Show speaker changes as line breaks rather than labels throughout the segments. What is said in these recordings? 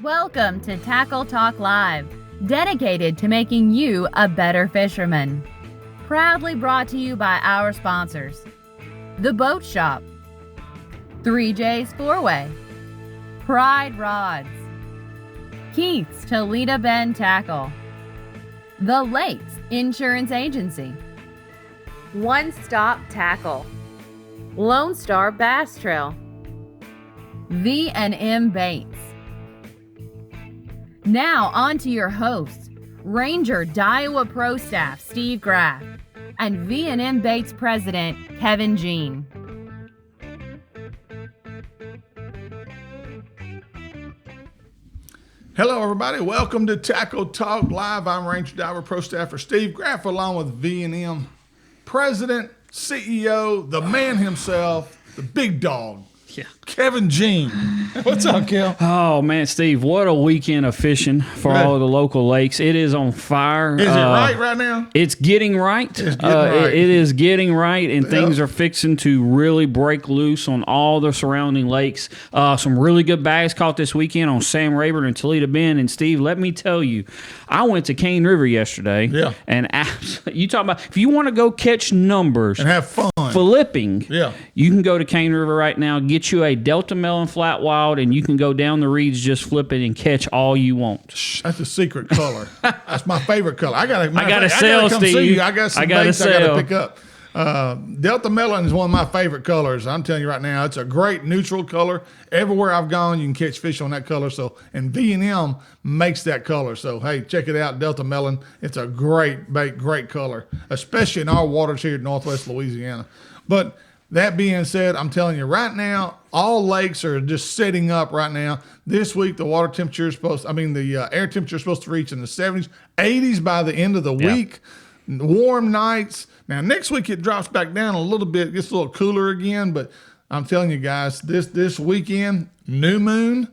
Welcome to Tackle Talk Live, dedicated to making you a better fisherman. Proudly brought to you by our sponsors: The Boat Shop, 3J's Fourway, Pride Rods, Keith's Toledo Bend Tackle, The Lakes Insurance Agency, One Stop Tackle, Lone Star Bass Trail, V&M Baits. Now on to your hosts, Ranger Daiwa Pro Staff Steve Graff and V&M Baits President Kevin Jean.
Hello, everybody. Welcome to Tackle Talk Live. I'm Ranger Daiwa Pro Staffer Steve Graff, along with V&M President, CEO, the man himself, the big dog, Kevin Jean. What's up, Kel?
Oh, man, Steve, what a weekend of fishing for all of the local lakes. It is on fire.
Is it right now?
It's getting right.
It's getting right.
It is getting right, and things are fixing to really break loose on all the surrounding lakes. Some really good bags caught this weekend on Sam Rayburn and Toledo Bend. And, Steve, let me tell you, I went to Cane River yesterday.
Yeah.
And you talk about, if you want to go catch numbers
and have fun,
flipping,
yeah,
you can go to Cane River right now, get you a Delta Melon Flat Wild, and you can go down the reeds just flipping and catch all you want.
That's a secret color. That's my favorite color. I gotta
sell,
come
Steve.
see you. I got some baits I gotta pick up. Delta Melon is one of my favorite colors. I'm telling you right now, it's a great neutral color. Everywhere I've gone, you can catch fish on that color. So, and V&M makes that color. So, hey, check it out, Delta Melon. It's a great bait, great color, especially in our waters here in Northwest Louisiana. But that being said, I'm telling you right now, all lakes are just setting up right now. This week, the air temperature is supposed to reach in the 70s, 80s by the end of the week. Warm nights. Now, next week, it drops back down a little bit, gets a little cooler again. But I'm telling you guys, this weekend, new moon,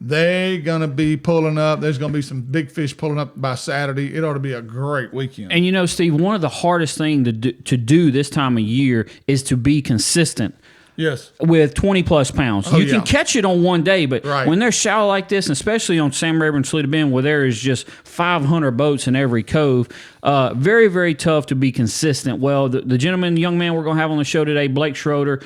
they're going to be pulling up. There's going to be some big fish pulling up by Saturday. It ought to be a great weekend.
And, you know, Steve, one of the hardest things to do this time of year is to be consistent.
Yes.
With 20-plus pounds. You can catch it on one day, but when they're shallow like this, and especially on Sam Rayburn and Toledo Bend, where there is just 500 boats in every cove, very, very tough to be consistent. Well, the young man we're going to have on the show today, Blake Schroeder,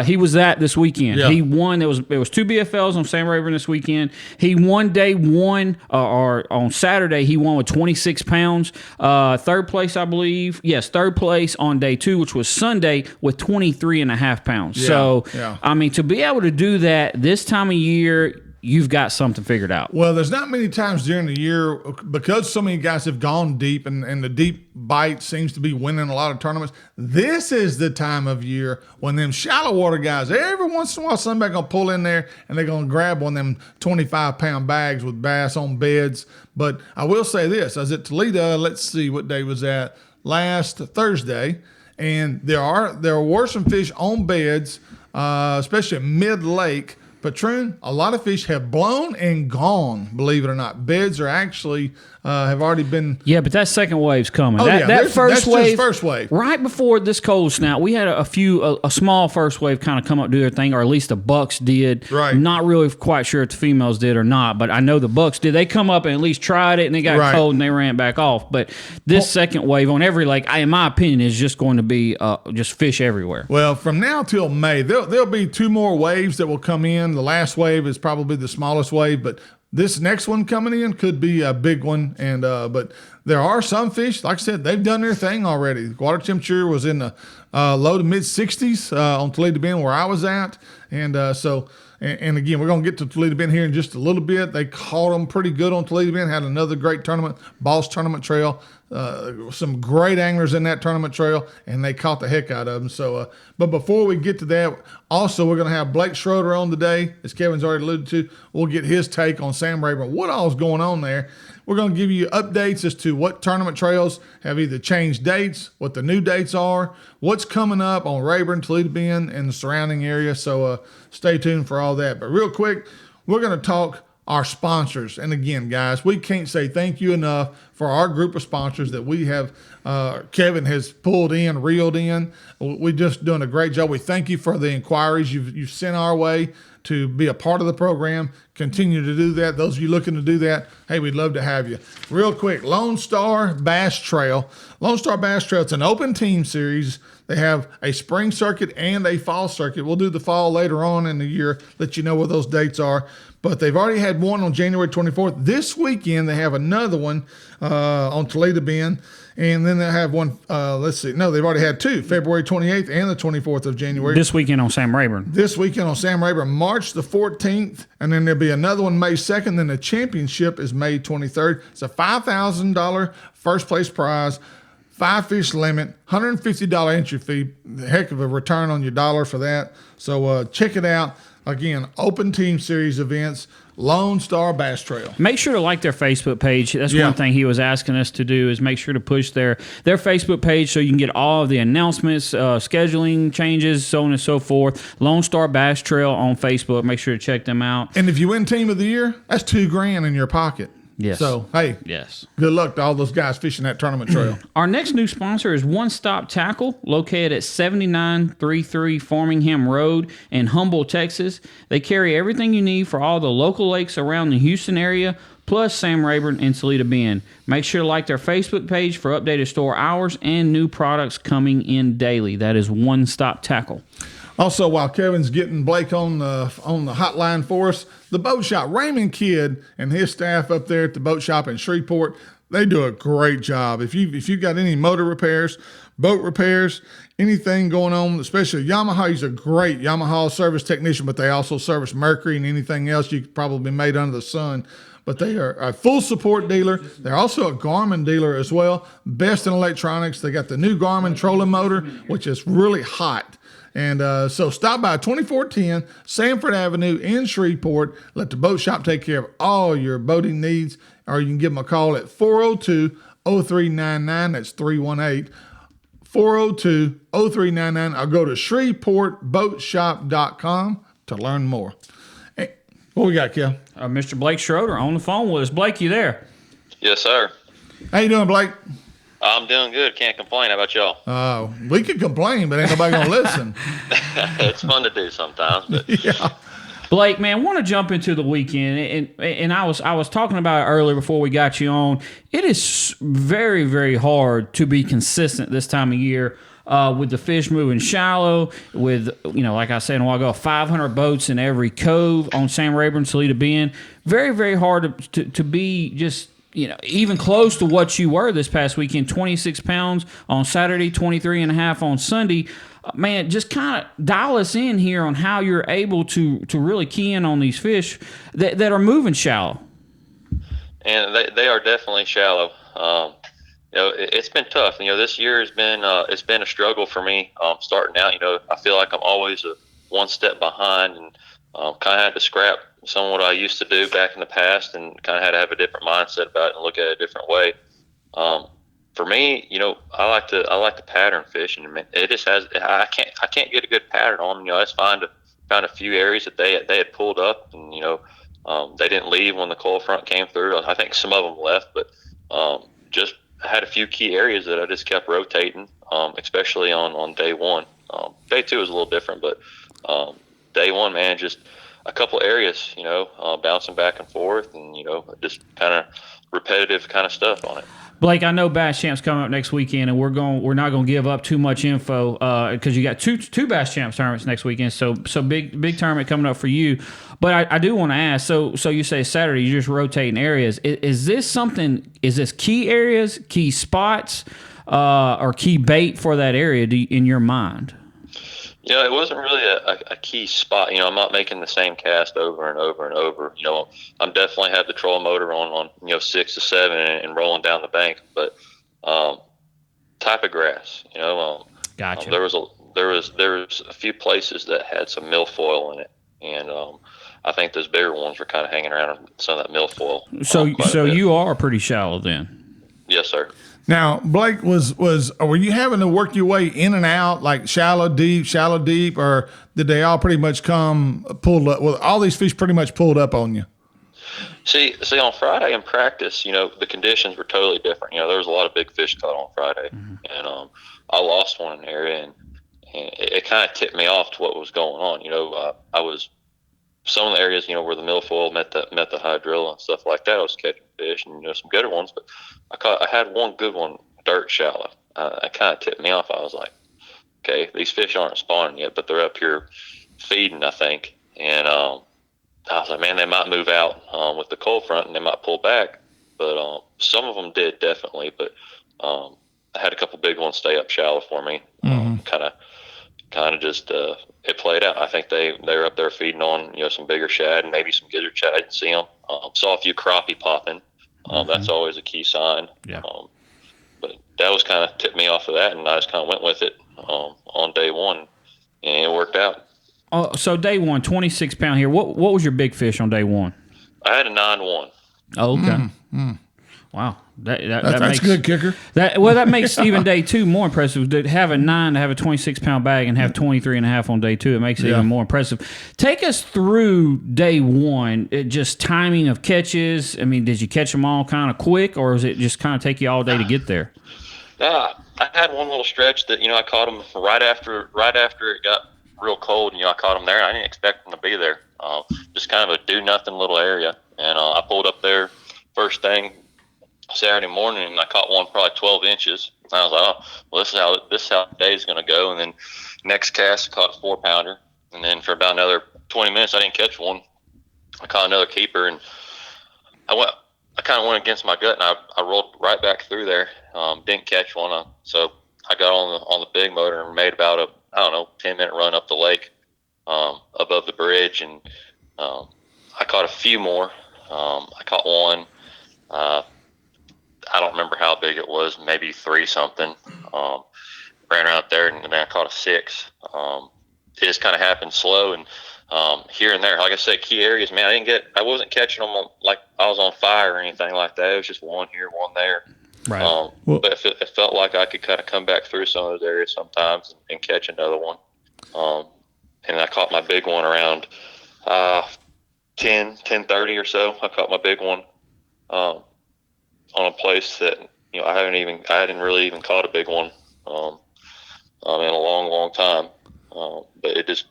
he was this weekend. Yeah. He won. There was 2 BFLs on Sam Rayburn this weekend. He won day one, or on Saturday, he won with 26 pounds. Third place, I believe. Yes, third place on day 2, which was Sunday, with 23.5 pounds.
Yeah.
So, I mean, to be able to do that this time of year, you've got something figured out.
Well, there's not many times during the year, because so many guys have gone deep, and the deep bite seems to be winning a lot of tournaments. This is the time of year when them shallow water guys, every once in a while, somebody going to pull in there and they're going to grab one of them 25-pound bags with bass on beds. But I will say this. I was at Toledo, let's see what day was that, last Thursday, and there were some fish on beds, especially at mid-lake. Patroon, a lot of fish have blown and gone, believe it or not. Beds are actually have already been.
Yeah, but that second wave's coming.
Oh,
That first wave,
just first wave.
Right before this cold snap, we had a small first wave kind of come up, do their thing, or at least the bucks did.
Right.
Not really quite sure if the females did or not, but I know the bucks did. They come up and at least tried it, and they got cold and they ran back off. But this second wave on every lake, in my opinion, is just going to be just fish everywhere.
Well, from now till May, there'll be 2 more waves that will come in. The last wave is probably the smallest wave, but this next one coming in could be a big one. And but there are some fish, like I said, they've done their thing already. The water temperature was in the low to mid 60s on Toledo Bend where I was at, and And again, we're going to get to Toledo Bend here in just a little bit. They caught them pretty good on Toledo Bend, had another great tournament, Boss Tournament Trail. Some great anglers in that tournament trail, and they caught the heck out of them. So, but before we get to that, also we're going to have Blake Schroeder on today, as Kevin's already alluded to. We'll get his take on Sam Rayburn, what all's going on there. We're going to give you updates as to what tournament trails have either changed dates, what the new dates are, what's coming up on Rayburn, Toledo Bend, and the surrounding area. So stay tuned for all that. But real quick, we're going to talk our sponsors. And again, guys, we can't say thank you enough for our group of sponsors that we have. Kevin has reeled in. We're just doing a great job. We thank you for the inquiries you've sent our way to be a part of the program. Continue to do that. Those of you looking to do that, hey, we'd love to have you. Real quick, Lone Star Bass Trail. Lone Star Bass Trail, it's an open team series. They have a spring circuit and a fall circuit. We'll do the fall later on in the year, let you know what those dates are. But they've already had one on January 24th. This weekend, they have another one on Toledo Bend. And then they have one, they've already had two, February 28th and the 24th of January.
This weekend on Sam Rayburn.
March the 14th. And then there'll be another one May 2nd. Then the championship is May 23rd. It's a $5,000 first place prize, 5 fish limit, $150 entry fee. Heck of a return on your dollar for that. So check it out. Again, open team series events, Lone Star Bass Trail.
Make sure to like their Facebook page. That's one thing he was asking us to do, is make sure to push their Facebook page so you can get all of the announcements, scheduling changes, so on and so forth. Lone Star Bass Trail on Facebook. Make sure to check them out.
And if you win Team of the Year, that's $2,000 in your pocket.
Yes.
So, hey,
yes.
Good luck to all those guys fishing that tournament trail.
Our next new sponsor is One Stop Tackle, located at 7933 Farmingham Road in Humboldt, Texas. They carry everything you need for all the local lakes around the Houston area, plus Sam Rayburn and Toledo Bend. Make sure to like their Facebook page for updated store hours and new products coming in daily. That is One Stop Tackle.
Also, while Kevin's getting Blake on the hotline for us, the boat shop, Raymond Kidd and his staff up there at the boat shop in Shreveport, they do a great job. If you've got any motor repairs, boat repairs, anything going on, especially Yamaha, he's a great Yamaha service technician, but they also service Mercury and anything else you could probably made under the sun. But they are a full support dealer. They're also a Garmin dealer as well. Best in electronics. They got the new Garmin trolling motor, which is really hot. And so stop by 2410 Sanford Avenue in Shreveport. Let the boat shop take care of all your boating needs. Or you can give them a call at 402-0399. That's 318. 402-0399. I'll go to ShreveportBoatShop.com to learn more. Hey, what we got, Kel?
Mr. Blake Schroeder on the phone with us. Blake, you there?
Yes, sir.
How you doing, Blake?
I'm doing good. Can't complain. How about y'all?
We could complain, but ain't nobody going to listen.
It's fun to do sometimes. But.
Yeah.
Blake, man, I want to jump into the weekend, and I was talking about it earlier before we got you on. It is very, very hard to be consistent this time of year with the fish moving shallow, with, like I said a while ago, 500 boats in every cove on Sam Rayburn, Toledo Bend. Very, very hard to be just, even close to what you were this past weekend. 26 pounds on Saturday, 23 and a half on Sunday. Man, just kind of dial us in here on how you're able to really key in on these fish that are moving shallow.
And they are definitely shallow. It's been tough. This year has been it's been a struggle for me starting out. I feel like I'm always one step behind, and kind of had to scrap some of what I used to do back in the past, and kind of had to have a different mindset about it and look at it a different way. For me, I like to pattern fish, and it just has. I can't get a good pattern on them. I just found a few areas that they had pulled up, and they didn't leave when the cold front came through. I think some of them left, but just had a few key areas that I just kept rotating, especially on day one. Day two was a little different, but day one, man, just a couple areas, bouncing back and forth, and just kind of repetitive kind of stuff on it.
Blake, I know Bass Champs coming up next weekend, and we're not going to give up too much info because you got two Bass Champs tournaments next weekend. So big tournament coming up for you. But I do want to ask. So you say Saturday you're just rotating areas. Is this something? Is this key areas, key spots, or key bait for that area in your mind?
It wasn't really a key spot. I'm not making the same cast over and over and over. I'm definitely have the troll motor on 6 to 7 and rolling down the bank. But type of grass,
Gotcha.
There was a few places that had some milfoil in it, and I think those bigger ones were kind of hanging around some of that milfoil.
So you are pretty shallow then.
Yes, sir.
Now, Blake, were you having to work your way in and out, like shallow, deep, or did they all pretty much come pulled up? Well, all these fish pretty much pulled up on you.
See, on Friday in practice, the conditions were totally different. There was a lot of big fish caught on Friday, and I lost one in the area, and it kind of tipped me off to what was going on. I was some of the areas, where the milfoil met the hydrilla and stuff like that. I was catching fish and some gooder ones, but I had one good one dirt shallow. It kind of tipped me off. I was like, okay, these fish aren't spawning yet, but they're up here feeding, I think, and I was like, man, they might move out with the cold front and they might pull back. But some of them did, definitely. But I had a couple big ones stay up shallow for me. Kind of just it played out. I think they were up there feeding on some bigger shad and maybe some gizzard shad. I didn't see them. Saw a few crappie popping. That's always a key sign.
Yeah.
But that was kind of tipped me off of that, and I just kind of went with it on day one, and it worked out.
So day one, 26 pound here. What was your big fish on day one?
I had a 9-1.
Oh, okay. Wow,
that's
makes,
a good kicker.
That makes even day two more impressive. To have a 9, to have a 26 pound bag, and have 23.5 on day two, it makes it even more impressive. Take us through day one. Just timing of catches. I mean, did you catch them all kind of quick, or was it just kind of take you all day to get there?
I had one little stretch that I caught them right after it got real cold, and I caught them there. I didn't expect them to be there. Just kind of a do nothing little area, and I pulled up there first thing Saturday morning, and I caught one probably 12 inches. And I was like, oh, well, this is how the day's going to go. And then next cast, I caught a 4-pounder, and then for about another 20 minutes, I didn't catch one. I caught another keeper, and I kind of went against my gut, and I rolled right back through there. Didn't catch one, so I got on the big motor and made about a 10-minute run up the lake above the bridge, and I caught a few more. I caught one. I don't remember how big it was, maybe 3 something. Ran around up there, and then I caught a 6. It just kind of happened slow, and here and there. Like I said, key areas, man, I wasn't catching them like I was on fire or anything like that. It was just one here, one there.
Right.
But it felt like I could kind of come back through some of those areas sometimes and catch another one. And I caught my big one around 10:30 or so. I caught my big one on a place that I hadn't really even caught a big one in a long time. But it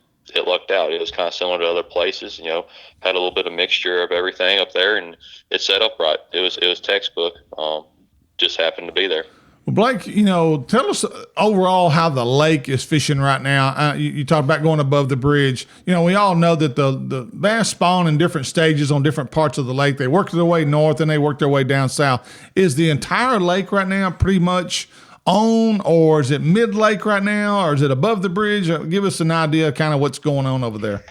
lucked out. It was kind of similar to other places. Had a little bit of mixture of everything up there, and it set up right. It was textbook. Just happened to be there.
Well, Blake, tell us overall how the lake is fishing right now. You talked about going above the bridge. We all know that the bass spawn in different stages on different parts of the lake. They work their way north and they work their way down south. Is the entire lake right now pretty much on, or is it mid-lake right now, or is it above the bridge? Give us an idea of kind of what's going on over there.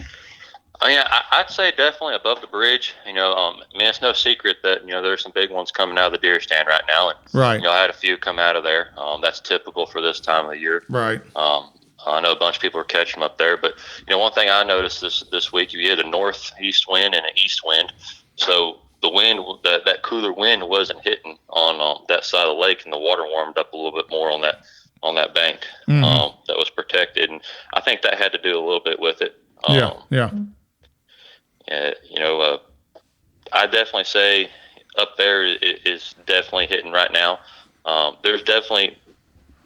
I'd say definitely above the bridge. It's no secret that there's some big ones coming out of the deer stand right now, and
right.
I had a few come out of there. That's typical for this time of the year.
Right.
I know a bunch of people are catching them up there, but one thing I noticed this week, you had a northeast wind and an east wind, so the wind, that cooler wind, wasn't hitting on that side of the lake, and the water warmed up a little bit more on that bank that was protected, and I think that had to do a little bit with it.
Yeah.
I definitely say up there is definitely hitting right now. There's definitely,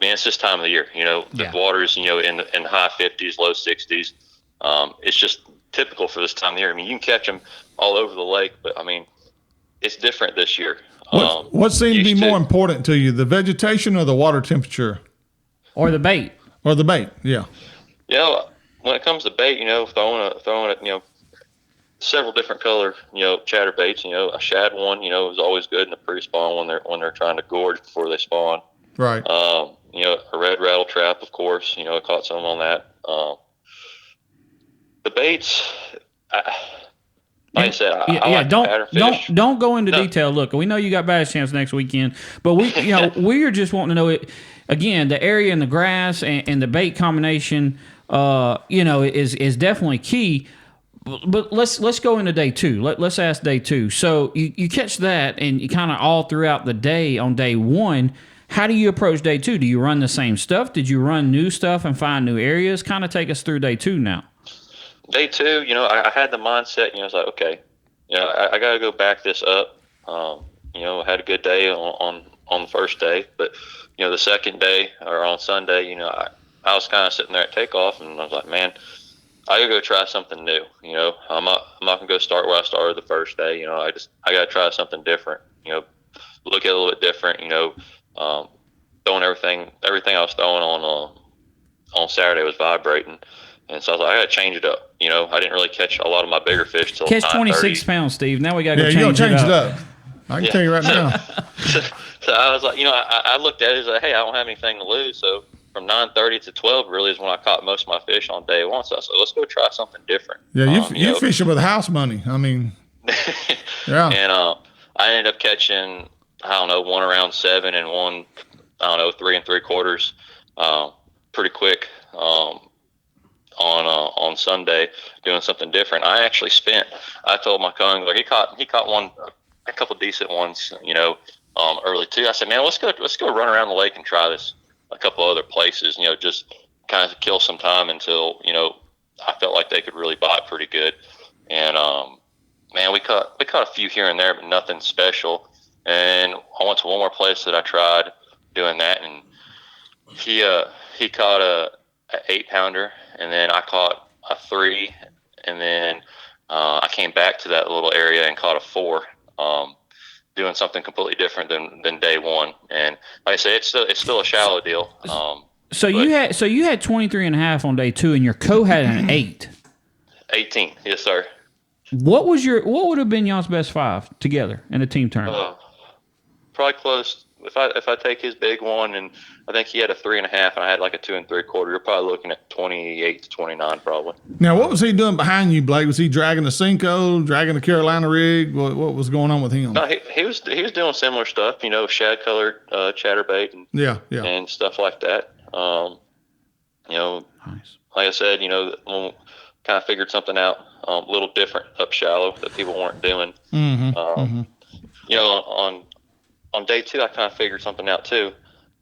it's this time of the year. The water's in the high 50s, low 60s. It's just typical for this time of the year. You can catch them all over the lake, but it's different this year.
What seems to be more important to you, the vegetation or the water temperature,
or the bait?
Or the bait, yeah.
When it comes to bait, throwing it, several different color, chatter baits. A shad one, is always good in the pre-spawn when they're trying to gorge before they spawn.
Right.
A red rattle trap, of course. I caught some on that. The baits, like I said, I like pattern fish.
Don't go into detail. Look, we know you got bass champs next weekend, but we are just wanting to know it again. The area and the grass and the bait combination, is definitely key. But let's go into day two. Let's ask day two. So you catch that, and you kind of all throughout the day on day one. How do you approach day two? Do you run the same stuff? Did you run new stuff and find new areas? Kind of take us through day two now.
Day two, I had the mindset. I was like, okay, I got to go back this up. Had a good day on the first day, but the second day or on Sunday, I was kind of sitting there at takeoff, and I was like, man, I gotta go try something new. I'm not gonna go start where I started the first day. I gotta try something different. Look at it a little bit different. Throwing everything I was throwing on Saturday was vibrating, and so I was like, I gotta change it up. I didn't really catch a lot of my bigger fish till
catch 26 pounds, Steve. Now we gotta
go change
it up.
I can tell you right now.
So I was like, I looked at it as like, hey, I don't have anything to lose, so from 9:30 to 12 really is when I caught most of my fish on day one. So I said, let's go try something different.
Yeah, you're fishing with house money. I mean, yeah.
And I ended up catching, one around 7 and one, 3 3/4, pretty quick on Sunday, doing something different. I actually I told my co-angler, he caught a couple decent ones, early too. I said, man, let's go run around the lake and try this a couple other places, just kind of kill some time until, I felt like they could really bite pretty good. And, man, we caught a few here and there, but nothing special. And I went to one more place that I tried doing that, and he caught a 8-pounder, and then I caught a 3, and then I came back to that little area and caught a 4, doing something completely different than day one. And like I say, it's still a shallow deal.
So you had 23 and a half on day 2, and your co had an 8.
18, yes sir.
What would have been y'all's best 5 together in a team tournament?
Probably close. If I take his big one, and I think he had a 3.5, and I had like a 2 3/4, you're probably looking at 28 to 29 probably.
Now, what was he doing behind you, Blake? Was he dragging the Cinco, dragging the Carolina rig? What was going on with him?
No, he was doing similar stuff, shad colored chatterbait and stuff like that.
Nice.
Like I said, when kind of figured something out a little different up shallow that people weren't doing.
Mm-hmm.
On day 2, I kind of figured something out too.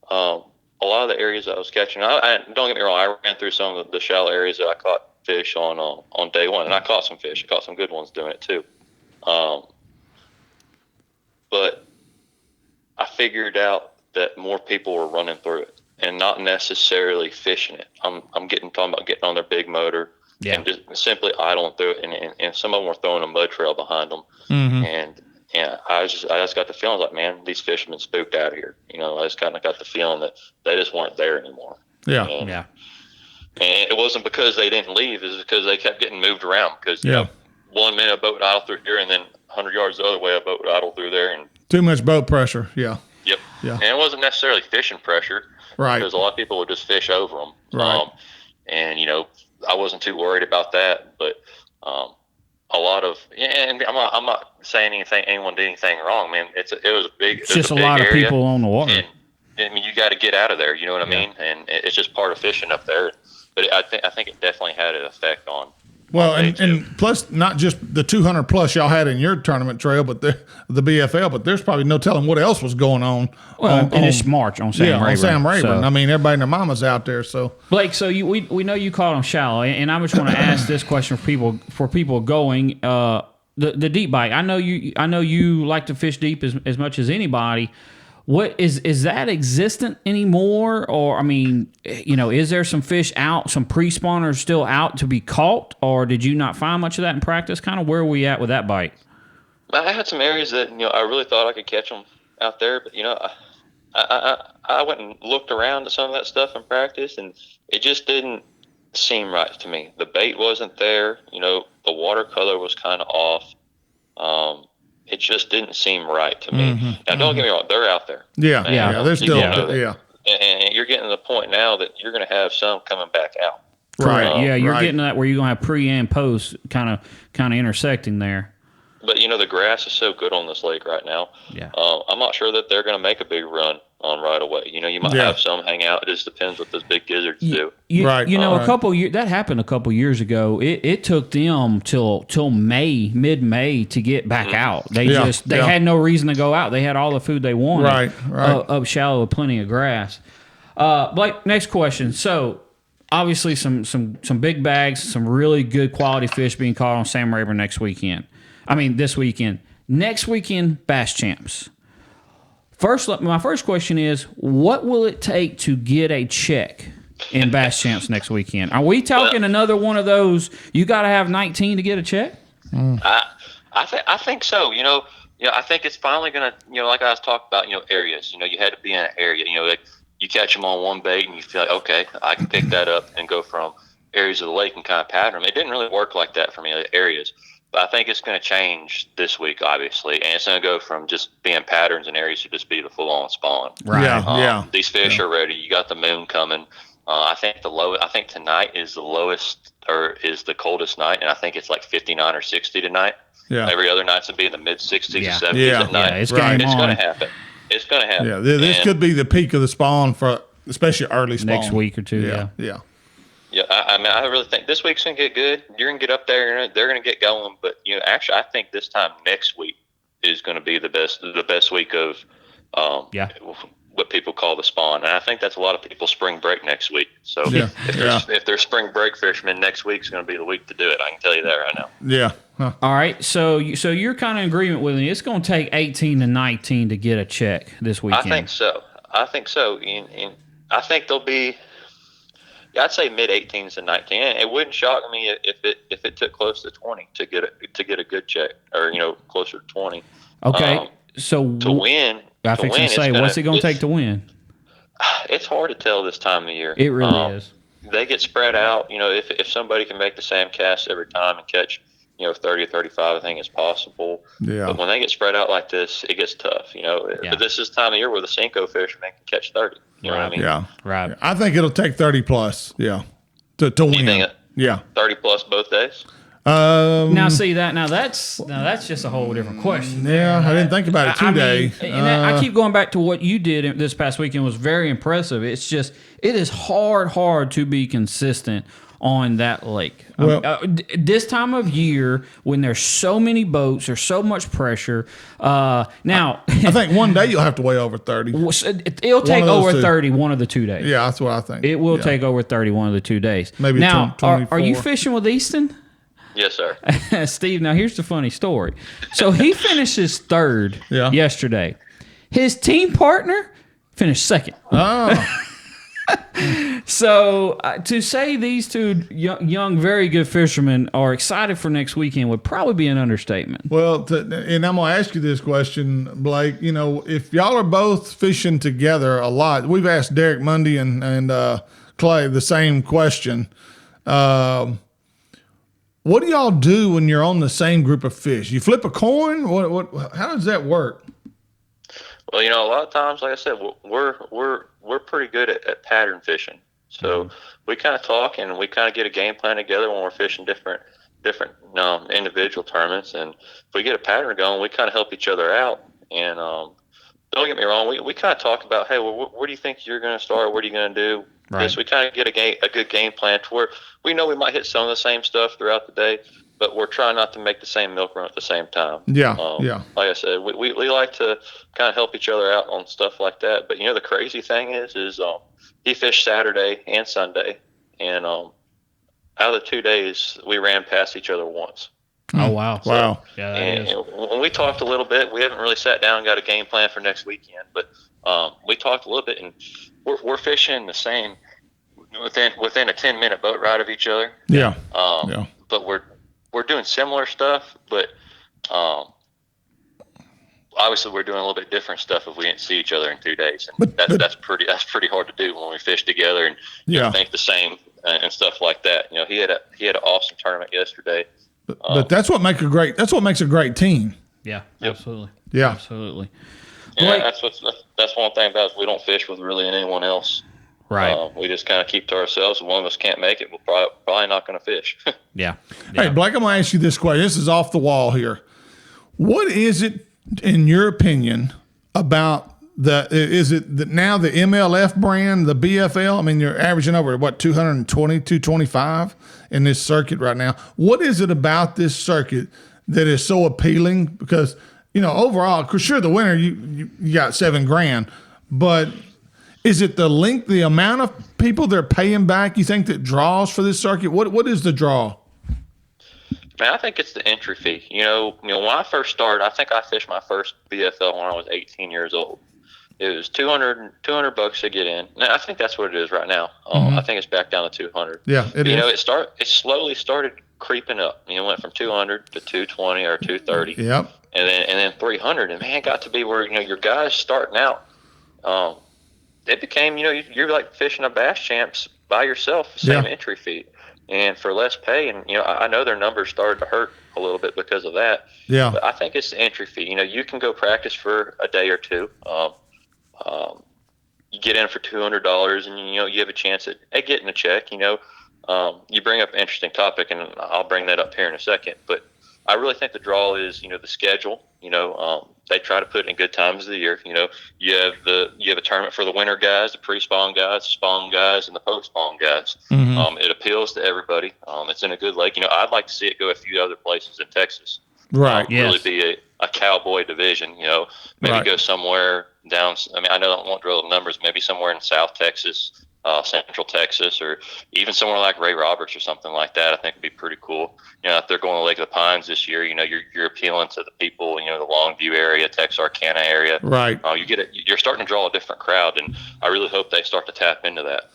A lot of the areas I was catching, I don't get me wrong, I ran through some of the shallow areas that I caught fish on day 1, and I caught some fish. I caught some good ones doing it too. But I figured out that more people were running through it and not necessarily fishing it. I'm talking about getting on their big motor and just simply idling through it, and some of them were throwing a mud trail behind them, and I just got the feeling like, man, these fish have been spooked out of here. I just kind of got the feeling that they just weren't there anymore.
Yeah.
And it wasn't because they didn't leave. It was because they kept getting moved around. Because, 1 minute a boat would idle through here, and then 100 yards the other way a boat would idle through there. And
too much boat pressure. Yeah.
Yep.
Yeah.
And it wasn't necessarily fishing pressure.
Right.
Because a lot of people would just fish over them.
Right.
And, I wasn't too worried about that. But, a lot of, and I'm not saying anyone did anything wrong, man. It was a big,
it's just a lot of people on the water.
And, I mean, you got to get out of there. You know what I mean? And it's just part of fishing up there. But I think it definitely had an effect on.
Well, and plus not just the 200 plus y'all had in your tournament trail, but the BFL, but there's probably no telling what else was going on.
Well, and it's March on Sam Rayburn.
On Sam Rayburn.
So.
I mean, everybody and their mama's out there. So
Blake, so we know you caught them shallow, and I just want to ask this question for people going the deep bite. I know you like to fish deep as much as anybody. What is that existent anymore? Or, I mean, is there some fish out, some pre-spawners still out to be caught? Or did you not find much of that in practice? Kind of where are we at with that bite?
I had some areas that, I really thought I could catch them out there. But, I went and looked around at some of that stuff in practice, and it just didn't seem right to me. The bait wasn't there. The watercolor was kind of off. It just didn't seam right to me. Now, don't get me wrong; they're out there.
Yeah, they're still
and you're getting to the point now that you're going to have some coming back out.
Right. You're getting to that where you're going to have pre and post kind of intersecting there.
But the grass is so good on this lake right now.
Yeah.
I'm not sure that they're going to make a big run on right away. You might have some hang out. It just depends what those big gizzards do.
A couple years that happened a couple years ago. It took them till mid-May to get back out. They had no reason to go out. They had all the food they wanted.
Right.
Up shallow with plenty of grass. Blake, next question. So obviously some big bags, some really good quality fish being caught on Sam Rayburn this weekend. Next weekend, Bass Champs. My first question is, what will it take to get a check in Bass Champs next weekend? Are we talking another one of those, you got to have 19 to get a check?
I think so. I think it's finally going to, like I was talking about, areas. You had to be in an area. Like you catch them on one bait and you feel like, okay, I can pick that up and go from areas of the lake and kind of pattern them. It didn't really work like that for me, areas. But I think it's going to change this week, obviously, and it's going to go from just being patterns and areas to just be the full-on spawn.
Right.
Yeah.
These fish are ready. You got the moon coming. I think tonight is the lowest or is the coldest night, and I think it's like 59 or 60 tonight.
Yeah.
Every other night's going to be in the mid-60s or 70s at night.
Yeah, it's going
to happen. It's going to happen.
Yeah, this could be the peak of the spawn for especially early spawn.
Next week or two,
Yeah.
Yeah, I really think this week's going to get good. You're going to get up there, and they're going to get going. But, actually, I think this time next week is going to be the best week of what people call the spawn. And I think that's a lot of people's spring break next week. So if they're spring break fishermen, next week's going to be the week to do it. I can tell you that right now.
Yeah. Huh.
All right, so you're kind of in agreement with me. It's going to take 18 to 19 to get a check this weekend.
I think so. And I think there'll be, I'd say mid-18s to 19. And it wouldn't shock me if it took close to 20 to get a good check, or closer to 20.
Okay, so
to win.
I was going to say, what's it going to take to win?
It's hard to tell this time of year.
It really is.
They get spread out. If somebody can make the same cast every time and catch 30 or 35, I think it's possible.
Yeah.
But when they get spread out like this, it gets tough. But this is the time of year where the Cinco fishermen can catch 30. You know what I mean?
Yeah.
Right.
I think it'll take 30 plus. Yeah. To win.
You think 30 plus both days?
Now that's just a whole different question.
Yeah, I didn't think about it today.
I keep going back to what you did this past weekend was very impressive. It's just it is hard to be consistent on that lake.
Well,
this time of year when there's so many boats, there's so much pressure. Now,
I think one day you'll have to weigh over 30.
It'll take over 30 one of the 2 days.
Yeah, that's what I think.
It will take over 30 one of the 2 days.
Maybe
now,
24.
are you fishing with Easton?
Yes, sir.
Steve, now here's the funny story. So he finishes third yesterday. His team partner finished second.
Oh.
So to say these two young, very good fishermen are excited for next weekend would probably be an understatement.
Well, and I'm going to ask you this question, Blake. If y'all are both fishing together a lot, we've asked Derek Mundy and Clay the same question. What do y'all do when you're on the same group of fish? You flip a coin? How does that work?
Well, a lot of times, like I said, we're pretty good at pattern fishing. So we kind of talk and we kind of get a game plan together when we're fishing different individual tournaments. And if we get a pattern going, we kind of help each other out. And don't get me wrong, we kind of talk about, hey, well, where do you think you're going to start? What are you going to do? Right. We kind of get a good game plan to where we know we might hit some of the same stuff throughout the day, but we're trying not to make the same milk run at the same time.
Yeah,
Like I said, we like to kind of help each other out on stuff like that. But the crazy thing is he fished Saturday and Sunday, and out of the 2 days we ran past each other once.
Oh wow!
So,
wow! Yeah, that is.
When we talked a little bit, we haven't really sat down and got a game plan for next weekend, but we talked a little bit, and we're fishing the same within a 10-minute boat ride of each other.
Yeah.
But we're doing similar stuff, but obviously we're doing a little bit different stuff if we didn't see each other in 2 days, and that's pretty hard to do when we fish together and think the same and stuff like that. He had an awesome tournament yesterday.
But that's what makes a great team.
Yeah, absolutely.
Yeah,
absolutely.
Yeah, that's one thing about us. We don't fish with really anyone else.
Right.
We just kind of keep to ourselves. If one of us can't make it, we're probably not going to fish.
Yeah.
Hey, Blake, I'm going to ask you this question. This is off the wall here. What is it, in your opinion, about is it now the MLF brand, the BFL? I mean, you're averaging over, 220, 225 in this circuit right now. What is it about this circuit that is so appealing? Because, overall, sure, the winner, you got $7,000, but Is it the length, the amount of people they're paying back, you think, that draws for this circuit? What is the draw?
Man, I think it's the entry fee. When I first started, I think I fished my first BFL when I was 18 years old. It was $200 to get in. Now, I think that's what it is right now. I think it's back down to $200.
Yeah, it is.
It slowly started creeping up. It went from $200 to $220 or $230.
Yep.
And then $300. And man, it got to be where your guys starting out. It became you're like fishing a bass champs by yourself, same entry fee, and for less pay. And I know their numbers started to hurt a little bit because of that.
Yeah.
But I think it's the entry fee. You can go practice for a day or two. You get in for $200, and you have a chance at getting a check. You bring up an interesting topic, and I'll bring that up here in a second. But I really think the draw is the schedule. They try to put in good times of the year. You have a tournament for the winter guys, the pre-spawn guys, the spawn guys, and the post-spawn guys. Mm-hmm. It appeals to everybody. It's in a good lake. I'd like to see it go a few other places in Texas.
Right.
Really be a cowboy division. Maybe go somewhere down. I know I won't drill the numbers. Maybe somewhere in South Texas, Central Texas, or even somewhere like Ray Roberts or something like that. I think would be pretty cool. If they're going to Lake of the Pines this year, you're appealing to the people, the Longview area, Texarkana area.
Right.
You're starting to draw a different crowd, and I really hope they start to tap into that.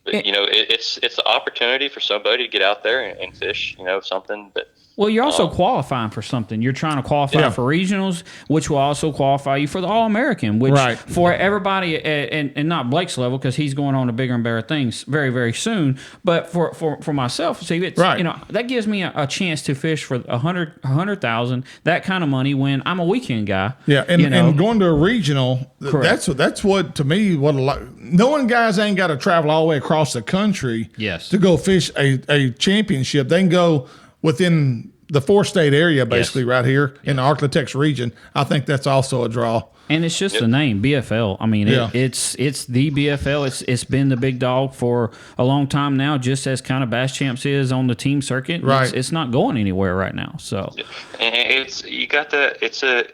But, it's the opportunity for somebody to get out there and fish, something that.
Well, you're also qualifying for something. You're trying to qualify for regionals, which will also qualify you for the All-American, which for everybody, and not Blake's level, because he's going on to bigger and better things very, very soon. But for myself, see, it's, that gives me a chance to fish for $100,000, that kind of money when I'm a weekend guy.
Yeah, and going to a regional, that's what to me, knowing guys ain't got to travel all the way across the country to go fish a championship. They can go within the 4-state area, basically, right here in the Arklatex region. I think that's also a draw.
And it's just the name, BFL. I mean, it's the BFL. It's been the big dog for a long time now, just as kind of Bass Champs is on the team circuit.
Right.
It's not going anywhere right now. So
you got the it's a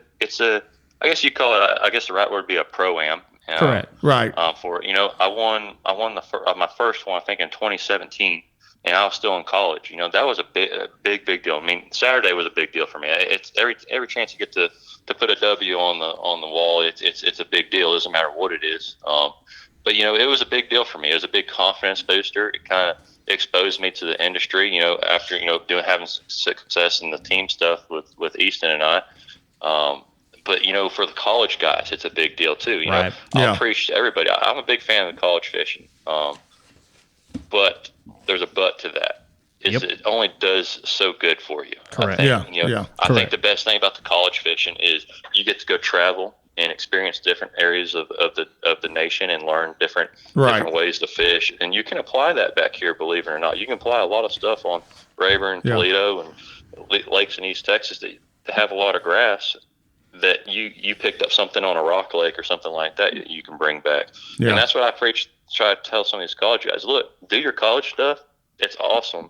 I guess you call it. I guess the right word would be a pro-am.
Correct.
Right.
I won my first one, I think, in 2017. And I was still in college. That was a big deal. I mean, Saturday was a big deal for me. It's every chance you get to put a W on the wall. It's a big deal. It doesn't matter what it is. But it was a big deal for me. It was a big confidence booster. It kind of exposed me to the industry. After having success in the team stuff with Easton and I. But for the college guys, it's a big deal too. I'll preach to everybody. I'm a big fan of the college fishing. But there's a but to that. It only does so good for you.
Correct.
I think the best thing about the college fishing is you get to go travel and experience different areas of the nation and learn different ways to fish. And you can apply that back here, believe it or not. You can apply a lot of stuff on Rayburn, Toledo, and lakes in East Texas that have a lot of grass that you picked up something on a rock lake or something like that you can bring back. And that's what I try to tell some of these college guys. Look, do your college stuff. It's awesome.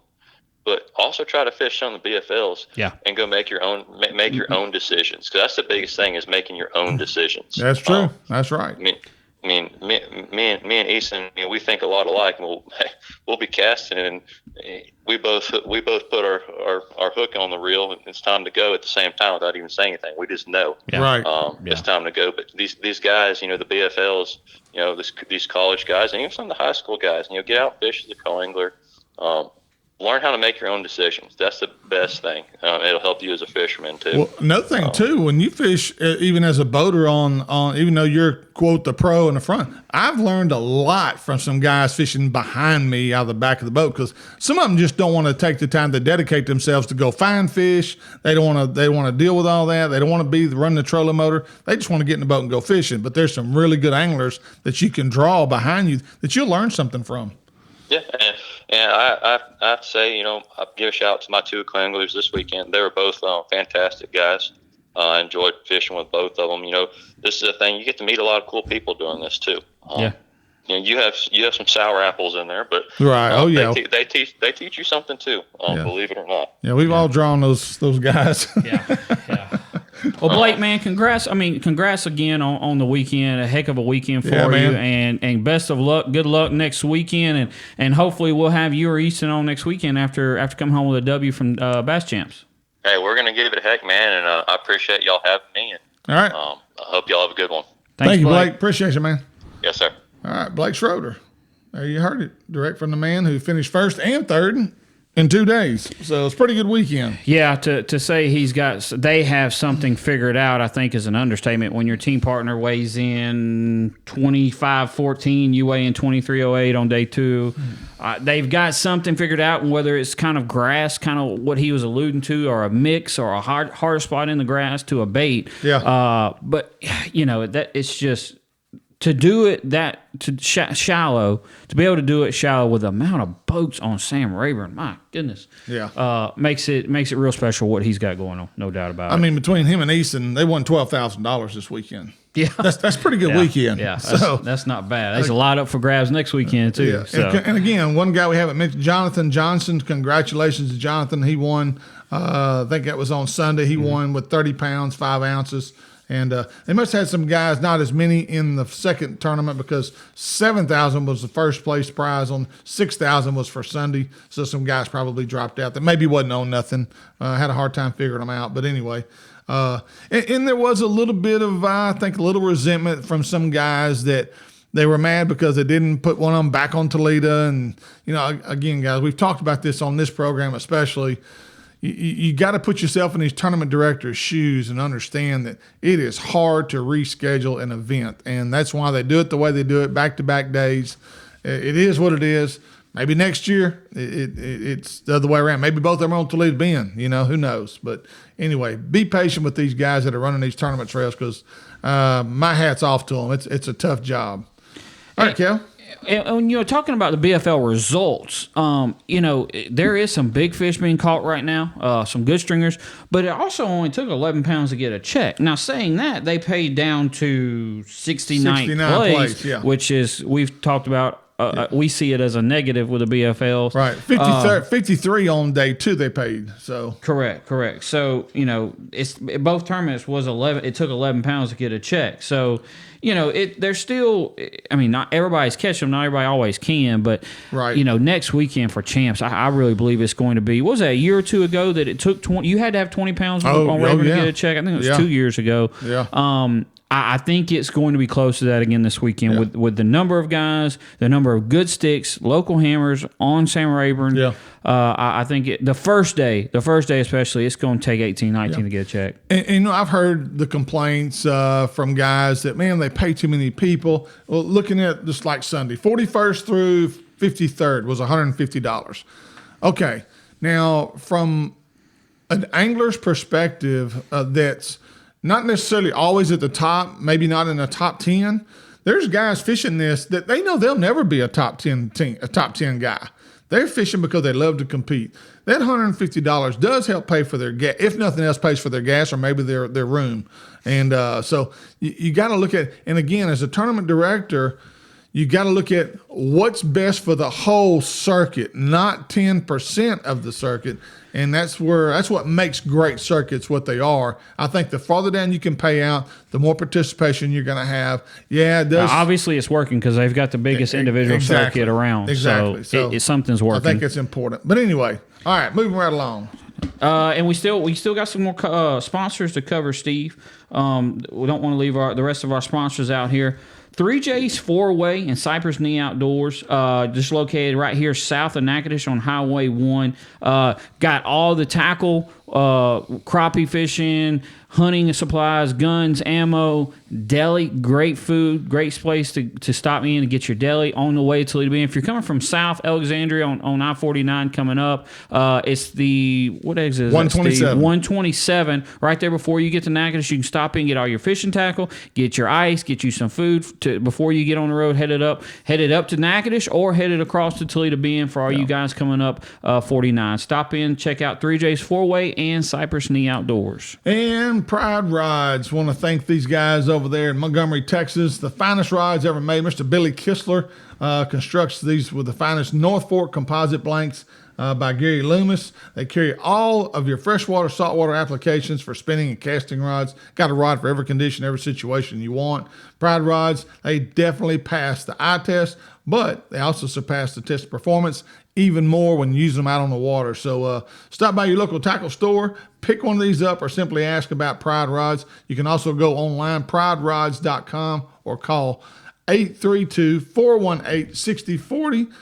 But also try to fish on the BFLs and go make your own decisions. Because that's the biggest thing is making your own decisions.
That's true. That's right.
I mean, me and Easton, we think a lot alike. We'll be casting, and we both put our hook on the reel, and it's time to go at the same time without even saying anything. We just know, it's time to go. But these guys, the BFLs, these college guys, and even some of the high school guys, get out and fish as a co-angler. Learn how to make your own decisions. That's the best thing. It'll help you as a fisherman too.
Well, another thing too, when you fish, even as a boater on even though you're quote the pro in the front, I've learned a lot from some guys fishing behind me out of the back of the boat, because some of them just don't want to take the time to dedicate themselves to go find fish. They don't want to deal with all that. They don't want to run the trolling motor. They just want to get in the boat and go fishing. But there's some really good anglers that you can draw behind you that you'll learn something from.
Yeah, and I have to say, I give a shout out to my two co-anglers this weekend. They were both fantastic guys. I enjoyed fishing with both of them. This is a thing, you get to meet a lot of cool people doing this too. You have some sour apples in there, but they teach you something too. Believe it or not.
Yeah, we've all drawn those guys.
Yeah. Well, Blake, man, congrats. I mean, congrats again on the weekend. A heck of a weekend for you, and best of luck. Good luck next weekend, and hopefully we'll have you or Easton on next weekend after coming home with a W from Bass Champs.
Hey, we're gonna give it a heck, man, and I appreciate y'all having me. And,
all right.
I hope y'all have a good one.
Thank you, Blake. Appreciate you, man.
Yes, sir.
All right, Blake Schroeder. There you heard it, direct from the man who finished first and third in 2 days. So it's a pretty good weekend.
Yeah, to say they have something figured out, I think is an understatement. When your team partner weighs in 25.14, you weigh in 23.08 on day 2. They've got something figured out, whether it's kind of grass, kind of what he was alluding to, or a mix, or a hard spot in the grass to a bait.
Yeah.
But that it's just. To do it shallow, to be able to do it shallow with the amount of boats on Sam Rayburn, my goodness, makes it real special what he's got going on, no doubt about it.
I mean, between him and Easton, they won $12,000 this weekend.
Yeah,
that's pretty good weekend.
Yeah, that's not bad. There's a lot up for grabs next weekend too.
Yeah.
So.
And again, one guy we haven't mentioned, Jonathan Johnson. Congratulations to Jonathan. He won. I think that was on Sunday. He won with 30 pounds, 5 ounces. And they must have had some guys, not as many in the second tournament, because 7,000 was the first place prize. On 6,000 was for Sunday. So some guys probably dropped out that maybe wasn't on nothing. Had a hard time figuring them out. But anyway, and there was a little bit of, I think, a little resentment from some guys that they were mad because they didn't put one of them back on Toledo. And, again, guys, we've talked about this on this program especially. You got to put yourself in these tournament directors' shoes and understand that it is hard to reschedule an event. And that's why they do it the way they do it, back-to-back days. It is what it is. Maybe next year it's the other way around. Maybe both of them are on Toledo Bend. Who knows? But anyway, be patient with these guys that are running these tournament trails, because my hat's off to them. It's a tough job. All right, Kel.
And talking about the BFL results, there is some big fish being caught right now, some good stringers, but it also only took 11 pounds to get a check. Now, saying that, they paid down to 69th place, which is, we've talked about, we see it as a negative with the BFLs.
Right. 53 on day 2 they paid. So
Correct. So, both tournaments was 11. It took 11 pounds to get a check. So, they're still, not everybody's catching them. Not everybody always can. But, next weekend for champs, I really believe it's going to be, what was that, a year or two ago that it took 20, you had to have 20 pounds on Rayburn to get a check? I think it was 2 years ago.
Yeah.
I think it's going to be close to that again this weekend with the number of guys, the number of good sticks, local hammers on Sam Rayburn.
Yeah.
I think the first day especially, it's going to take 18, 19 to get a check.
And I've heard the complaints from guys that, man, they pay too many people. Well, looking at just like Sunday, 41st through 53rd was $150. Okay. Now, from an angler's perspective, that's not necessarily always at the top, maybe not in the top 10. There's guys fishing this that they know they'll never be a top 10 guy. They're fishing because they love to compete. That $150 does help pay for their gas, if nothing else, pays for their gas or maybe their room. And so you got to look at, and again, as a tournament director, you got to look at what's best for the whole circuit, not 10% of the circuit. And that's what makes great circuits what they are. I think the farther down you can pay out, the more participation you're going to have. Yeah, it does.
Now, obviously, it's working because they've got the biggest individual circuit around.
Exactly.
So something's working.
I think it's important. But anyway, all right, moving right along.
And we still got some more sponsors to cover, Steve. We don't want to leave the rest of our sponsors out here. 3J's Fourway and Cypress Knee Outdoors, just located right here south of Natchitoches on Highway 1. Got all the tackle, crappie fishing, hunting supplies, guns, ammo, deli, great food, great place to stop in and get your deli on the way to Toledo Bend. If you're coming from South Alexandria on I-49 coming up, it's the, what exit is
127.
127, right there before you get to Natchitoches. You can stop in, get all your fishing tackle, get your ice, get you some food before you get on the road, headed up to Natchitoches or headed across to Toledo Bend for all you guys coming up 49. Stop in, check out 3J's Fourway and Cypress Knee Outdoors.
And Pride Rides. Want to thank these guys over there in Montgomery, Texas. The finest rides ever made. Mr. Billy Kistler constructs these with the finest North Fork composite blanks by Gary Loomis. They carry all of your freshwater, saltwater applications for spinning and casting rods. Got a rod for every condition, every situation you want. Pride rods, they definitely pass the eye test, but they also surpass the test of performance even more when you use them out on the water. So stop by your local tackle store, pick one of these up, or simply ask about Pride rods. You can also go online, priderods.com, or call 832-418-6040,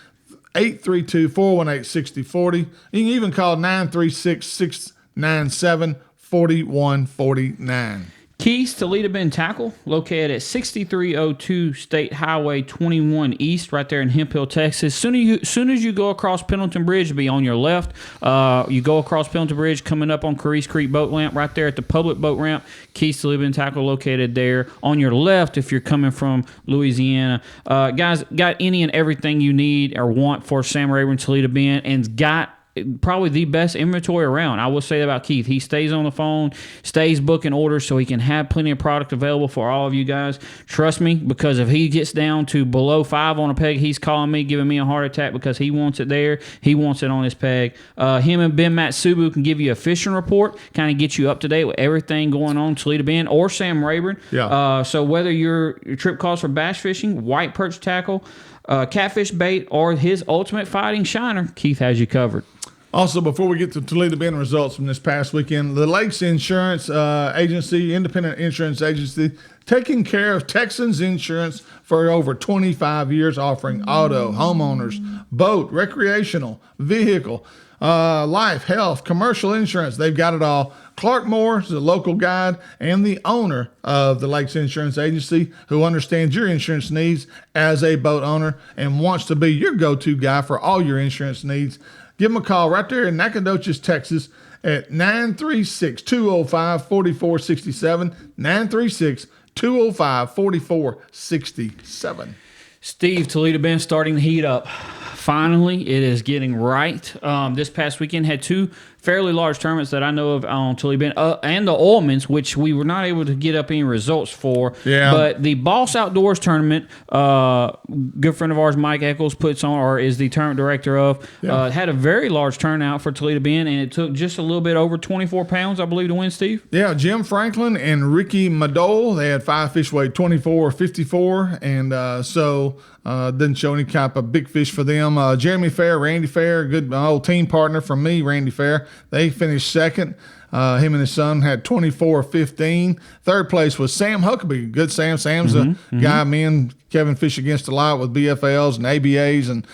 832-418-6040. You can even call 936-697-4149.
Keys Toledo Bend Tackle, located at 6302 State Highway 21 East, right there in Hemp Hill, Texas. Soon as you go across Pendleton Bridge, it'll be on your left. You go across Pendleton Bridge, coming up on Carice Creek Boat Ramp, right there at the public boat ramp. Keys Toledo Bend Tackle, located there. On your left, if you're coming from Louisiana. Guys, got any and everything you need or want for Sam Rayburn Toledo Bend, and got probably the best inventory around. I will say that about Keith. He stays on the phone, stays booking orders so he can have plenty of product available for all of you guys. Trust me, because if he gets down to below 5 on a peg, he's calling me, giving me a heart attack because he wants it there. He wants it on his peg. Him and Ben Matsubu can give you a fishing report, kind of get you up to date with everything going on in Toledo Bend, or Sam Rayburn.
Yeah.
So whether your trip calls for bass fishing, white perch tackle, catfish bait, or his ultimate fighting shiner, Keith has you covered.
Also, before we get to Toledo Bend results from this past weekend, the Lakes Insurance Agency, independent insurance agency, taking care of Texans insurance for over 25 years, offering auto, homeowners, boat, recreational, vehicle, life, health, commercial insurance. They've got it all. Clark Moore is the local guide and the owner of the Lakes Insurance Agency, who understands your insurance needs as a boat owner and wants to be your go-to guy for all your insurance needs. Give them a call right there in Nacogdoches, Texas at 936-205-4467, 936-205-4467.
Steve, Toledo Bend starting to heat up. Finally, it is getting right. This past weekend had two fairly large tournaments that I know of on Toledo Bend, and the Oilmans, which we were not able to get up any results for.
Yeah.
But the Boss Outdoors tournament, good friend of ours, Mike Eccles, puts on, or is the tournament director of, had a very large turnout for Toledo Bend, and it took just a little bit over 24 pounds, I believe, to win, Steve.
Yeah, Jim Franklin and Ricky Madole, they had 5 fish weighed 24-54, and didn't show any type of big fish for them. Jeremy Fair, Randy Fair, good old team partner from me, Randy Fair. They finished second. Him and his son had 24-15. Third place was Sam Huckabee. Good Sam. Sam's a guy me and Kevin fish against a lot with BFLs and ABAs, and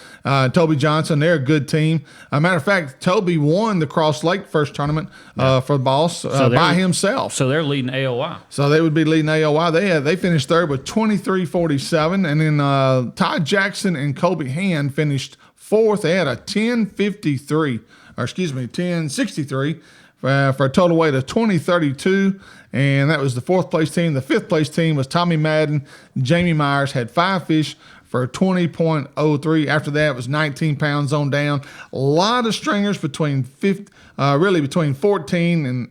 Toby Johnson. They're a good team. Matter of fact, Toby won the Cross Lake first tournament for the Boss by himself.
So they're leading AOY.
So they would be leading AOY. They finished third with 23-47, and then Todd Jackson and Colby Hand finished fourth. They had a 1063 for a total weight of 2032, and that was the fourth place team. The fifth place team was Tommy Madden. Jamie Myers had 5 fish for 20.03. After that, it was 19 pounds on down. A lot of stringers between 14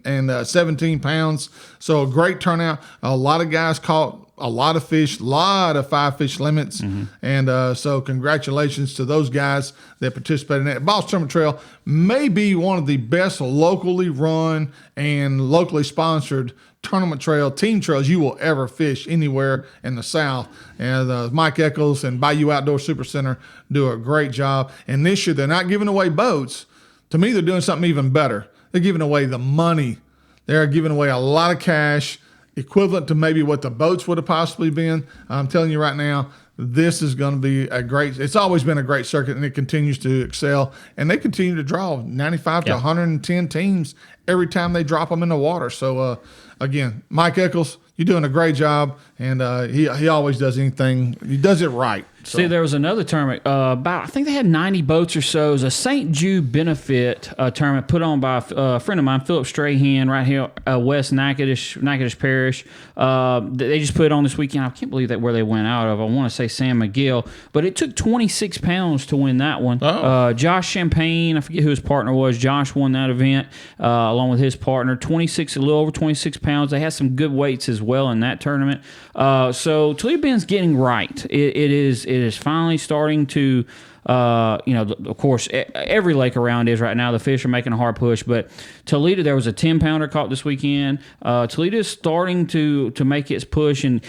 and 17 pounds. So a great turnout. A lot of guys caught a lot of fish, a lot of 5 fish limits. And so congratulations to those guys that participated in that. Boss Tournament Trail may be one of the best locally run and locally sponsored tournament trail, team trails you will ever fish anywhere in the South. And Mike Eccles and Bayou Outdoor Super Center do a great job. And this year, they're not giving away boats. To me, they're doing something even better. They're giving away the money. They're giving away a lot of cash, equivalent to maybe what the boats would have possibly been. I'm telling you right now, this is going to be it's always been a great circuit, and it continues to excel. And they continue to draw 95 to 110 teams every time they drop them in the water. So, again, Mike Eccles, you're doing a great job, and he always does anything. He does it right. So.
See, there was another tournament. I think they had 90 boats or so. It was a St. Jude benefit tournament put on by a friend of mine, Philip Strahan, right here, West Natchitoches Parish. They just put it on this weekend. I can't believe that where they went out of. I want to say San Miguel, but it took 26 pounds to win that one. Josh Champagne, I forget who his partner was. Josh won that event along with his partner. A little over 26 pounds. They had some good weights as well in that tournament. So Toledo Bend's getting right. It is finally starting to Of course, every lake around is right now. The fish are making a hard push. But Toledo, there was a 10-pounder caught this weekend. Toledo is starting to make its push. And,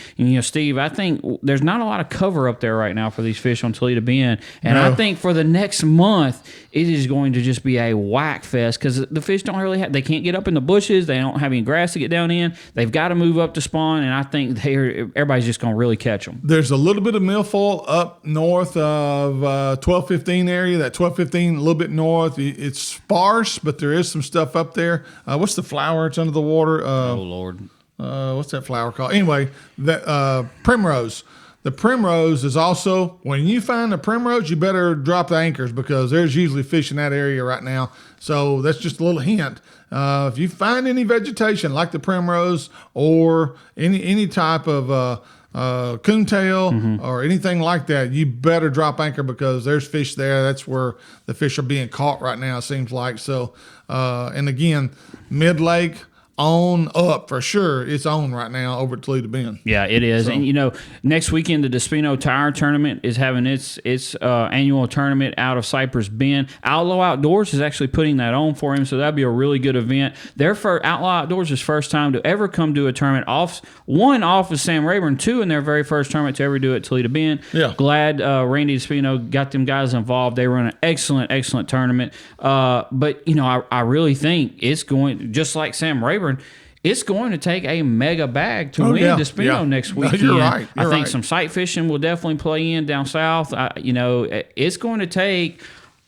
Steve, I think there's not a lot of cover up there right now for these fish on Toledo Bend. And I think for the next month, it is going to just be a whack fest because the fish don't really they can't get up in the bushes. They don't have any grass to get down in. They've got to move up to spawn. And I think everybody's just going to really catch them.
There's a little bit of milfoil up north of 1215 area. That 1215 a little bit north. It's sparse, but there is some stuff up there. What's the flower? It's under the water.
Oh Lord.
What's that flower called? Anyway, that primrose. The primrose is also, when you find the primrose, you better drop the anchors because there's usually fish in that area right now. So that's just a little hint. If you find any vegetation like the primrose or any type of coontail or anything like that, you better drop anchor because there's fish there. That's where the fish are being caught right now, it seems like. So, and again, mid-lake, on up for sure. It's on right now over at Toledo Bend.
Yeah, it is. So, and next weekend the Despino Tire Tournament is having its annual tournament out of Cypress Bend. Outlaw Outdoors is actually putting that on for him, so that'd be a really good event. Outlaw Outdoors is first time to ever come do a tournament off of Sam Rayburn, two in their very first tournament to ever do it at Toledo Bend.
Yeah.
Glad Randy Despino got them guys involved. They run an excellent tournament. But I really think it's going, just like Sam Rayburn, it's going to take a mega bag to win Despino next weekend.
You're right.
I think some sight fishing will definitely play in down south. It's going to take.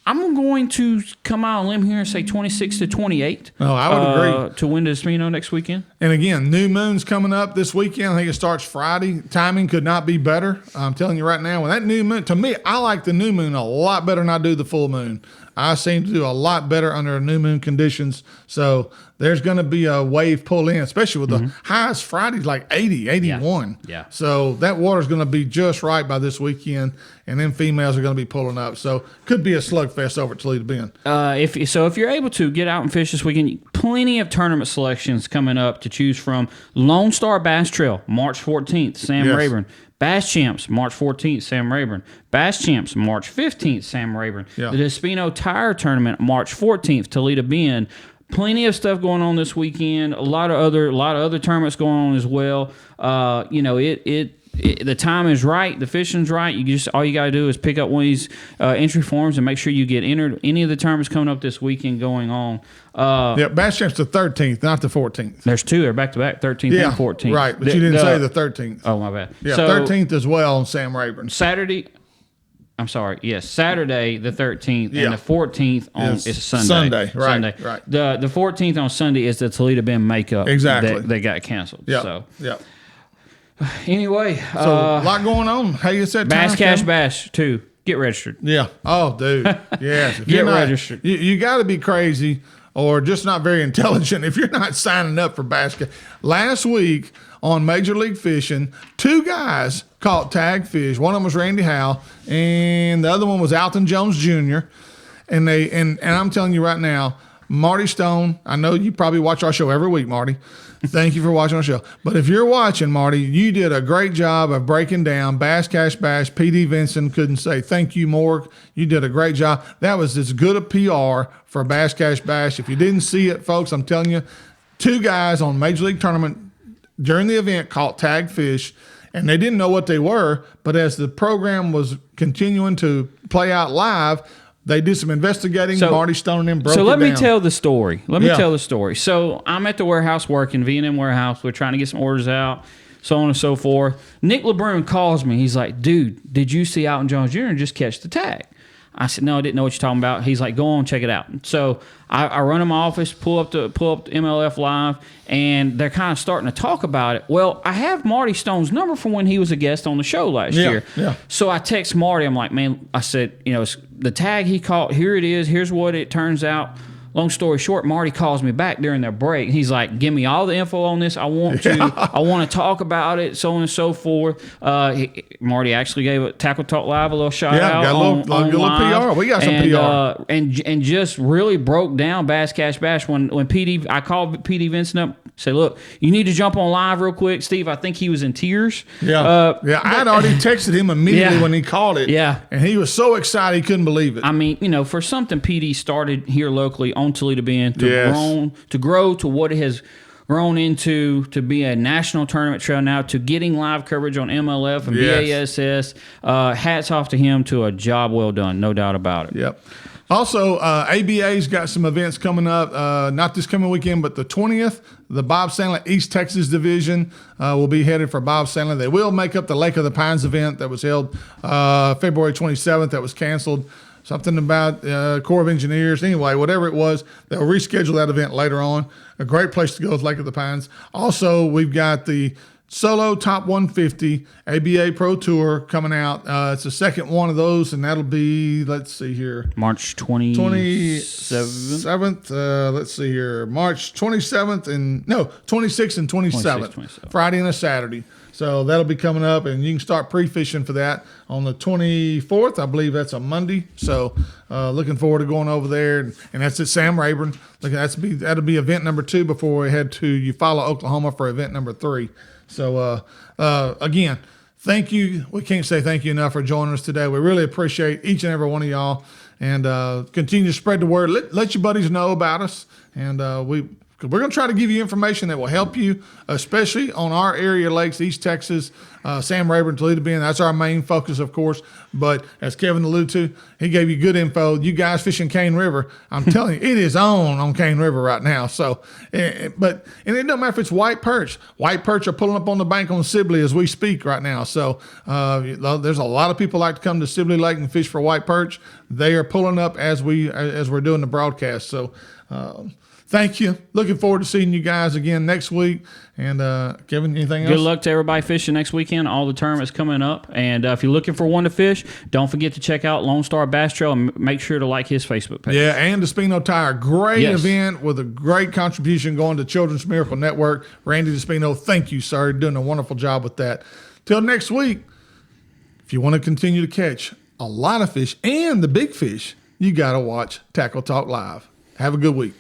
I'm going to come out on a limb here and say 26 to 28.
Oh, I would agree.
To win Despino next weekend.
And again, new moon's coming up this weekend. I think it starts Friday. Timing could not be better. I'm telling you right now, when that new moon, to me, I like the new moon a lot better than I do the full moon. I seem to do a lot better under new moon conditions. So there's going to be a wave pull in, especially with the highs Friday's like 80, 81.
Yeah.
So that water's going to be just right by this weekend, and then females are going to be pulling up. So could be a slugfest over at Toledo Bend.
If you're able to get out and fish this weekend, plenty of tournament selections coming up to choose from. Lone Star Bass Trail, March 14th, Sam Rayburn. Bass Champs, March 14th, Sam Rayburn. Bass Champs, March 15th, Sam Rayburn. Yeah. The Despino Tire Tournament, March 14th, Toledo Bend. Plenty of stuff going on this weekend. A lot of other tournaments going on as well. The time is right. The fishing's right. All you got to do is pick up one of these entry forms and make sure you get entered. Any of the tournaments coming up this weekend going on.
Bass Champs the 13th, not the 14th.
There's two. They're back to back, 13th and 14th.
Right, but you didn't say the 13th.
Oh, my bad.
Yeah, so, 13th as well on Sam Rayburn.
Saturday the 13th, and the 14th is Sunday.
Right.
The 14th on Sunday is the Toledo Bend makeup.
Exactly.
They got canceled.
Yeah.
So.
Yeah.
Anyway,
so a lot going on. How you said
Bass Cash Bash 2. Get registered.
Yeah. Oh, dude. Yes. If
Get registered.
You got to be crazy or just not very intelligent if you're not signing up for Bass Cash. Last week on Major League Fishing, two guys caught tag fish. One of them was Randy Howe, and the other one was Alton Jones Jr. And I'm telling you right now, Marty Stone, I know you probably watch our show every week, Marty. Thank you for watching our show. But if you're watching, Marty, you did a great job of breaking down Bass Cash Bash. P.D. Vinson couldn't say thank you more. You did a great job. That was as good a PR for Bass Cash Bash. If you didn't see it, folks, I'm telling you, two guys on Major League Tournament during the event caught tag fish, and they didn't know what they were. But as the program was continuing to play out live, they did some investigating. Marty Stone and them broke it down.
So let me tell the story. Tell the story. So I'm at the warehouse working, V&M warehouse. We're trying to get some orders out, so on and so forth. Nick LeBrun calls me. He's like, dude, did you see Alton Jones Jr. just catch the tag? I said, no, I didn't know what you're talking about. He's like, go on, check it out. So I run in my office, pull up the MLF Live, and they're kind of starting to talk about it. Well, I have Marty Stone's number from when he was a guest on the show last year.
Yeah.
So I text Marty. I'm like, man, I said, it's the tag he caught, here it is. Here's what it turns out. Long story short, Marty calls me back during their break. He's like, give me all the info on this. I want to talk about it, so on and so forth. Marty actually gave a Tackle Talk Live a little shout out.
Got a little PR. We got some PR.
And just really broke down Bass Cash Bash when I called PD Vincent up Say, look, you need to jump on live real quick. Steve, I think he was in tears.
Yeah. I had already texted him immediately when he called it.
Yeah.
And he was so excited he couldn't believe it.
I mean, for something PD started here locally on Toledo Bend to grow to what it has grown into, to be a national tournament trail now, to getting live coverage on MLF and BASS. Hats off to him, to a job well done, no doubt about it.
Yep. Also, ABA's got some events coming up, not this coming weekend, but the 20th. The Bob Stanley East Texas Division will be headed for Bob Stanley. They will make up the Lake of the Pines event that was held February 27th that was canceled. Something about Corps of Engineers. Anyway, whatever it was, they'll reschedule that event later on. A great place to go is Lake of the Pines. Also, we've got the Solo Top 150 ABA Pro Tour coming out. It's the second one of those, and that'll be, let's see here,
March 27th.
Let's see here, March 27th and 26th and 27th, Friday and a Saturday. So that'll be coming up, and you can start pre-fishing for that on the 24th. I believe that's a Monday. So looking forward to going over there, and that's at Sam Rayburn. That'll be event number 2 before we head to Eufaula, Oklahoma for event number 3. So again, thank you. We can't say thank you enough for joining us today. We really appreciate each and every one of y'all, and continue to spread the word. Let your buddies know about us, and we're going to try to give you information that will help you, especially on our area lakes, East Texas, Sam Rayburn, Toledo Bend. That's our main focus, of course. But as Kevin alluded to, he gave you good info. You guys fishing Cane River, I'm telling you, it is on Cane River right now. So, but it doesn't matter if it's white perch. White perch are pulling up on the bank on Sibley as we speak right now. So there's a lot of people like to come to Sibley Lake and fish for white perch. They are pulling up as we're doing the broadcast. So. Thank you. Looking forward to seeing you guys again next week. And Kevin, anything else?
Good luck to everybody fishing next weekend. All the tournaments coming up. And if you're looking for one to fish, don't forget to check out Lone Star Bass Trail and make sure to like his Facebook page.
Yeah, and Despino Tire. Great event with a great contribution going to Children's Miracle Network. Randy Despino, thank you, sir. You're doing a wonderful job with that. Till next week, if you want to continue to catch a lot of fish and the big fish, you got to watch Tackle Talk Live. Have a good week.